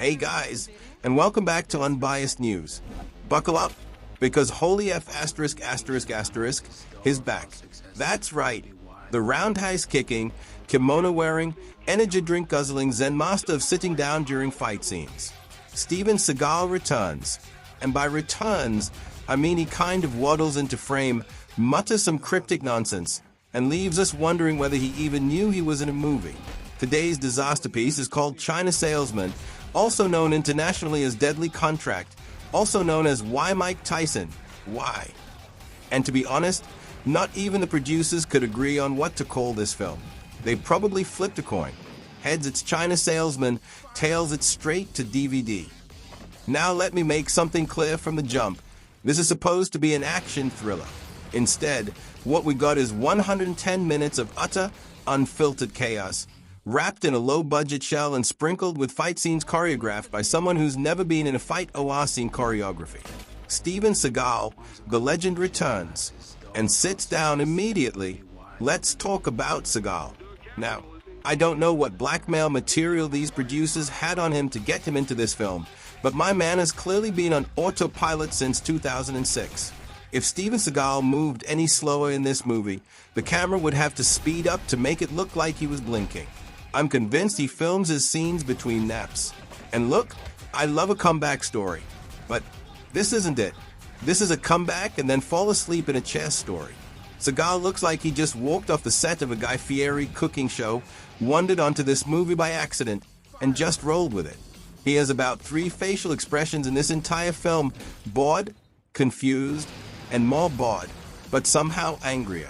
Hey guys, and welcome back to Unbiased News. Buckle up, because holy F asterisk, is back. That's right, the roundhouse kicking, kimono wearing, energy drink guzzling Zen master of sitting down during fight scenes. Steven Seagal returns. And by returns, I mean he kind of waddles into frame, mutters some cryptic nonsense, and leaves us wondering whether he even knew he was in a movie. Today's disaster piece is called China Salesman, also known internationally as Deadly Contract, also known as Why Mike Tyson? Why? And to be honest, not even the producers could agree on what to call this film. They probably flipped a coin. Heads it's China Salesman, tails it's straight to DVD. Now let me make something clear from the jump. This is supposed to be an action thriller. Instead, what we got is 110 minutes of utter, unfiltered chaos, wrapped in a low-budget shell and sprinkled with fight scenes choreographed by someone who's never been in a fight or seen choreography. Steven Seagal, the legend, returns and sits down immediately. Let's talk about Seagal. Now, I don't know what blackmail material these producers had on him to get him into this film, but my man has clearly been on autopilot since 2006. If Steven Seagal moved any slower in this movie, the camera would have to speed up to make it look like he was blinking. I'm convinced he films his scenes between naps. And look, I love a comeback story. But this isn't it. This is a comeback and then fall asleep in a chess story. Seagal looks like he just walked off the set of a Guy Fieri cooking show, wandered onto this movie by accident, and just rolled with it. He has about 3 facial expressions in this entire film: bored, confused, and more bored, but somehow angrier.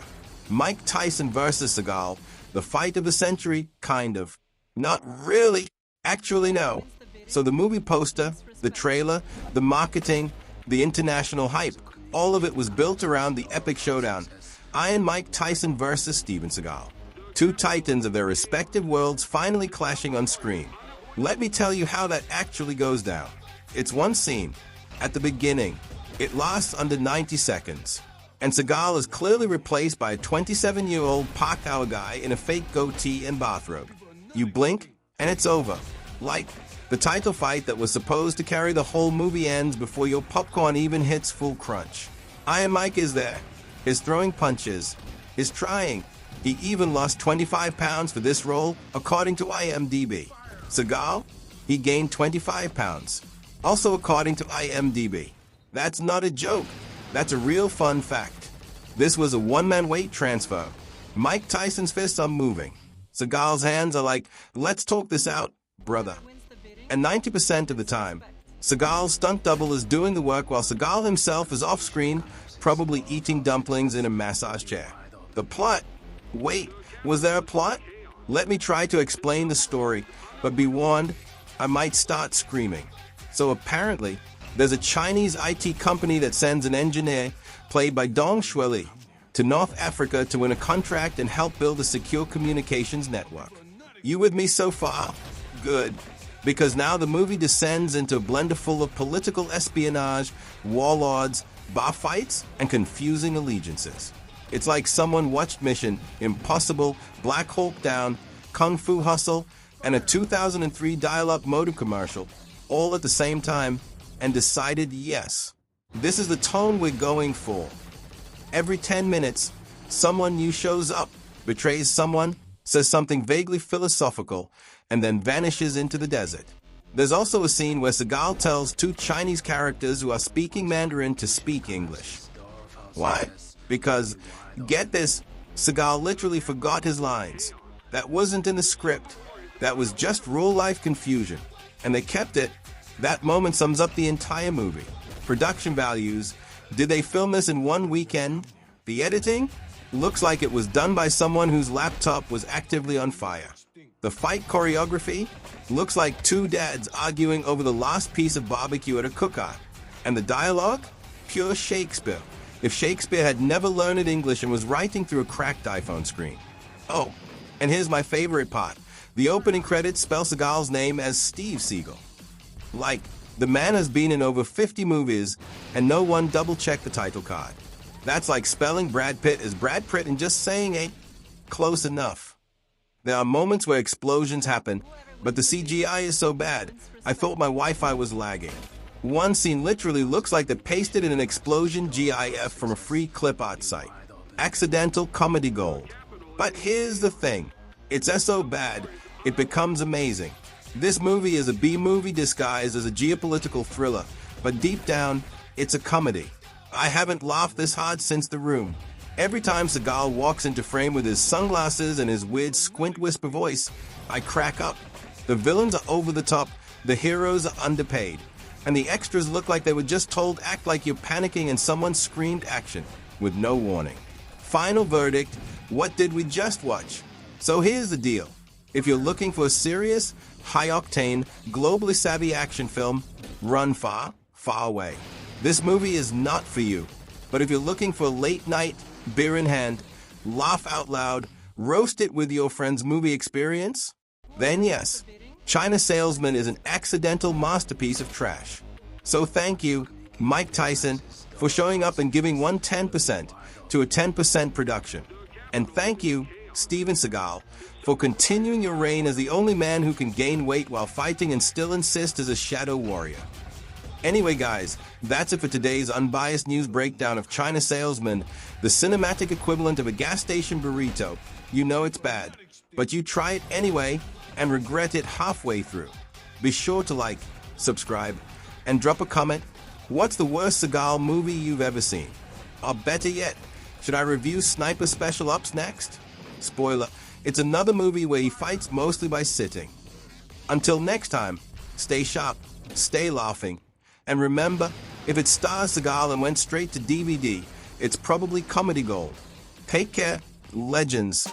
Mike Tyson versus Seagal, the fight of the century, kind of. Not really. Actually, no. So the movie poster, the trailer, the marketing, the international hype, all of it was built around the epic showdown. Iron Mike Tyson versus Steven Seagal. 2 titans of their respective worlds finally clashing on screen. Let me tell you how that actually goes down. It's one scene. At the beginning, it lasts under 90 seconds. And Seagal is clearly replaced by a 27-year-old park hour guy in a fake goatee and bathrobe. You blink, and it's over. Like, the title fight that was supposed to carry the whole movie ends before your popcorn even hits full crunch. Iron Mike is there. He's throwing punches. He's trying. He even lost 25 pounds for this role, according to IMDb. Seagal, he gained 25 pounds. Also according to IMDb. That's not a joke. That's a real fun fact. This was a one-man weight transfer. Mike Tyson's fists are moving. Seagal's hands are like, let's talk this out, brother. And 90% of the time, Seagal's stunt double is doing the work while Seagal himself is off-screen, probably eating dumplings in a massage chair. The plot? Wait, was there a plot? Let me try to explain the story, but be warned, I might start screaming. So apparently, there's a Chinese IT company that sends an engineer, played by Dong Shuili, to North Africa to win a contract and help build a secure communications network. You with me so far? Good. Because now the movie descends into a blender full of political espionage, warlords, bar fights, and confusing allegiances. It's like someone watched Mission Impossible, Black Hawk Down, Kung Fu Hustle, and a 2003 dial-up modem commercial, all at the same time, and decided, yes, this is the tone we're going for. Every 10 minutes, someone new shows up, betrays someone, says something vaguely philosophical, and then vanishes into the desert. There's also a scene where Seagal tells 2 Chinese characters who are speaking Mandarin to speak English. Why? Because, get this, Seagal literally forgot his lines. That wasn't in the script. That was just real-life confusion. And they kept it. That moment sums up the entire movie. Production values. Did they film this in one weekend? The editing? Looks like it was done by someone whose laptop was actively on fire. The fight choreography? Looks like 2 dads arguing over the last piece of barbecue at a cookout. And the dialogue? Pure Shakespeare. If Shakespeare had never learned English and was writing through a cracked iPhone screen. Oh, and here's my favorite part. The opening credits spell Seagal's name as Steve Seagal. Like, the man has been in over 50 movies, and no one double-checked the title card. That's like spelling Brad Pitt as Brad Pitt and just saying ain't close enough. There are moments where explosions happen, but the CGI is so bad, I thought my Wi-Fi was lagging. One scene literally looks like they pasted in an explosion GIF from a free clip art site. Accidental comedy gold. But here's the thing. It's so bad, it becomes amazing. This movie is a B-movie disguised as a geopolitical thriller, but deep down, it's a comedy. I haven't laughed this hard since The Room. Every time Seagal walks into frame with his sunglasses and his weird squint whisper voice, I crack up. The villains are over the top, the heroes are underpaid, and the extras look like they were just told act like you're panicking and someone screamed action, with no warning. Final verdict, what did we just watch? So here's the deal. If you're looking for a serious, high-octane, globally savvy action film, run far, far away. This movie is not for you. But if you're looking for a late night, beer in hand, laugh out loud, roast it with your friends movie experience, then yes, China Salesman is an accidental masterpiece of trash. So thank you, Mike Tyson, for showing up and giving 110% to a 10% production. And thank you, Steven Seagal, for continuing your reign as the only man who can gain weight while fighting and still insist as a shadow warrior. Anyway guys, that's it for today's unbiased news breakdown of China Salesman, the cinematic equivalent of a gas station burrito. You know it's bad, but you try it anyway and regret it halfway through. Be sure to like, subscribe, and drop a comment. What's the worst Seagal movie you've ever seen? Or better yet, should I review Sniper Special Ops next? Spoiler, it's another movie where he fights mostly by sitting. Until next time, stay sharp, stay laughing, and remember, if it stars Seagal and went straight to DVD, it's probably comedy gold. Take care, legends.